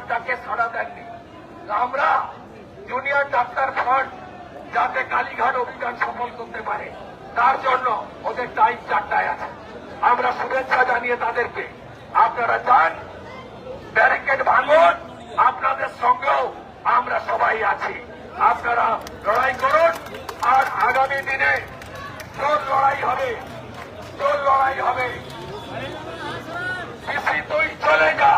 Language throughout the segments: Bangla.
ডাকে সাড়া দেননি। আমরা জুনিয়র ডাক্তার ফ্রন্ট যাতে কালীঘাট অভিযান সফল করতে পারে তার জন্য ওদের টাইম 4টায় আছে। আমরা শুভেচ্ছা জানিয়ে তাদেরকে আপনারা যান, ব্যারিকেড ভাঙুন, আপনাদের সঙ্গেও আমরা সবাই আছি। আপনারা লড়াই করুন, আর আগামী দিনে জোর লড়াই হবে, জোর লড়াই হবে। পিসি তুই চলে যা,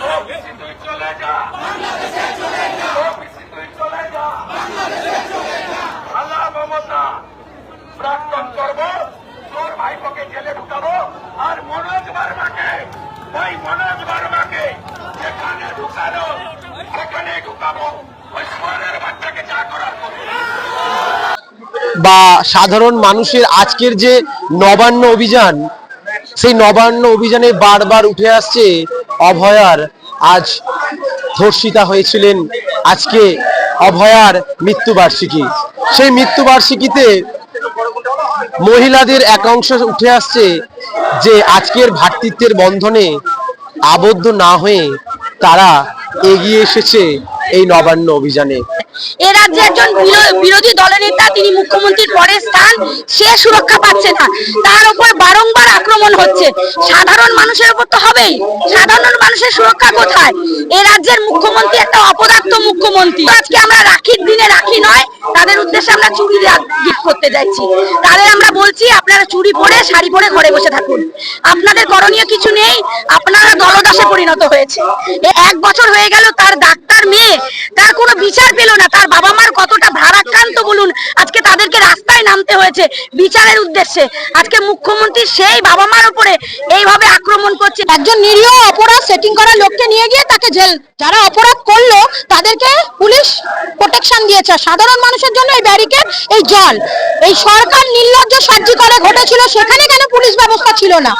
ও পিসি তুই চলে যা, ও পিসি তুই চলে যা। আল্লাহ মমতা প্রাক্তন করবো, তোর ভাইপোকে জেলে ঢুকাবো, আর মনোজ বার্মাকে, ওই মনোজ বার্মাকে যেখানে ঢুকানো সেখানে ঢুকাবো। ওই সোয়ারের বাচ্চাকে যা করার করবো। বা সাধারণ মানুষের আজকের যে নবান্ন অভিযান, সেই নবান্ন অভিযানে বারবার উঠে আসছে অভয়ার আজ ধর্ষিতা হয়েছিলেন। আজকে অভয়ার মৃত্যুবার্ষিকী, সেই মৃত্যুবার্ষিকীতে মহিলাদের একাংশ উঠে আসছে যে আজকের ভ্রাতৃত্বের বন্ধনে আবদ্ধ না হয়ে তারা এগিয়ে এসেছে এই নবান্ন অভিযানে। এ রাজ্যে একজন বিরোধী দলনেতা, তিনি মুখ্যমন্ত্রীর পরের স্থান, সে সুরক্ষা পাচ্ছে না, তার উপর বারংবার আক্রমণ হচ্ছে। সাধারণ মানুষের উপর তো হবেই, সাধারণ মানুষের সুরক্ষা কোথায়? এ রাজ্যের মুখ্যমন্ত্রী একটা অপদার্থ মুখ্যমন্ত্রী। আজকে আমরা রাখির দিনে রাখি নয়, তাদের উদ্দেশ্যে আমরা চুড়ি গিফট করতে যাচ্ছি। তাদের আমরা বলছি, আপনারা চুড়ি পরে শাড়ি পরে ঘরে বসে থাকুন, আপনাদের করণীয় কিছু নেই, আপনারা দলদাসে পরিণত হয়েছে। 1 বছর হয়ে গেল, তার ডাক্তার মেয়ে তার কোনো বিচার পেল না। তার বাবা মার কতটা ভারাক্রান্ত বলুন, আজকে তাদেরকে রাস্তায় নামতে হয়েছে বিচারের উদ্দেশ্যে। আজকে মুখ্যমন্ত্রী সেই বাবা মার উপরে এইভাবে আক্রমণ করছে। একজন নিরীহ অপরাধ সেটিং করা লোককে নিয়ে গিয়ে তাকে জেল, যারা অপরাধ করলো তাদেরকে পুলিশ প্রোটেকশন দিয়েছে। সাধারণ মানুষের জন্য এই ব্যারিকেড, এই জল, এই সরকার নির্লজ্জ সাহায্য করে ঘটেছিল, সেখানে কেন পুলিশ ব্যবস্থা ছিল না?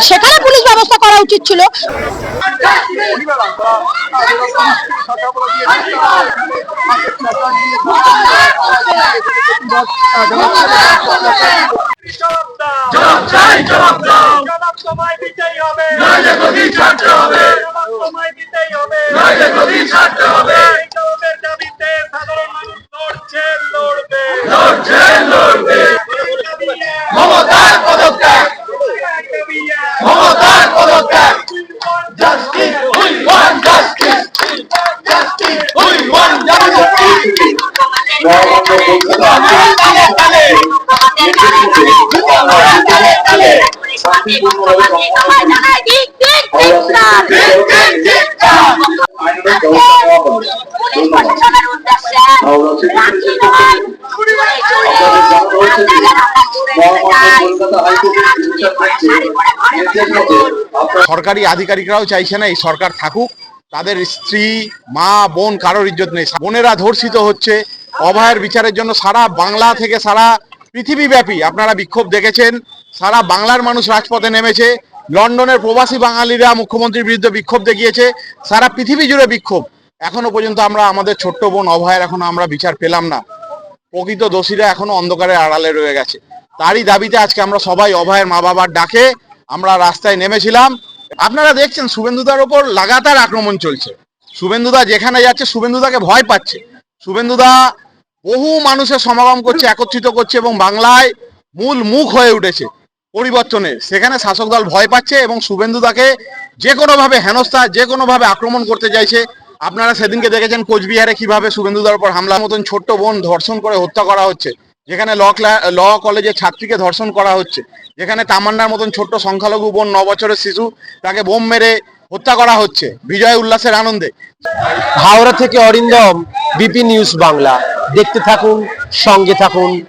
সেখানে পুলিশ ব্যবস্থা করা উচিত ছিল। সরকারি আধিকারিকরাও চাইছে না এই সরকার থাকুক, তাদের স্ত্রী, মা, বোন কারোর ইজ্জত নেই। বোনেরা ধর্ষিত হচ্ছে। অভয়ের বিচারের জন্য সারা বাংলা থেকে সারা পৃথিবীব্যাপী আপনারা বিক্ষোভ দেখেছেন। সারা বাংলার মানুষ রাজপথে নেমেছে। লন্ডনের প্রবাসী বাঙালিরা মুখ্যমন্ত্রীর বিরুদ্ধে বিক্ষোভ দেখিয়েছে। সারা পৃথিবী জুড়ে বিক্ষোভ। এখনো পর্যন্ত আমরা আমাদের ছোট্ট বোন অভয়ের এখনো আমরা বিচার পেলাম না। প্রকৃত দোষীরা এখনো অন্ধকারের আড়ালে রয়ে গেছে। তারই দাবিতে আজকে আমরা সবাই অভয়ের মা বাবার ডাকে আমরা রাস্তায় নেমেছিলাম। আপনারা দেখছেন শুভেন্দুদার ওপর লাগাতার আক্রমণ চলছে। শুভেন্দুদা যেখানে যাচ্ছে শুভেন্দুদাকে ভয় পাচ্ছে। শুভেন্দুদা বহু মানুষের সমাগম করছে, একত্রিত করছে এবং বাংলায় মূল মুখ হয়ে উঠেছে পরিবর্তনের। সেখানে শাসক দল ভয় পাচ্ছে এবং শুভেন্দুদাকে যে কোনোভাবে হেনস্থা, যে কোনোভাবে আক্রমণ করতে চাইছে। আপনারা সেদিনকে দেখেছেন কোচবিহারে কিভাবে শুভেন্দুদার উপর হামলার মতন ছোট্ট বোন ধর্ষণ করে হত্যা করা হচ্ছে, যেখানে ল কলেজের ছাত্রীকে ধর্ষণ করা হচ্ছে, যেখানে তামান্নার মতন ছোট্ট সংখ্যালঘু বোন 9 বছরের শিশু, তাকে বোম মেরে হত্যা করা হচ্ছে বিজয় উল্লাসের আনন্দে। হাওড়া থেকে অরিন্দম, বিপি নিউজ বাংলা। দেখতে থাকুন, সঙ্গে থাকুন।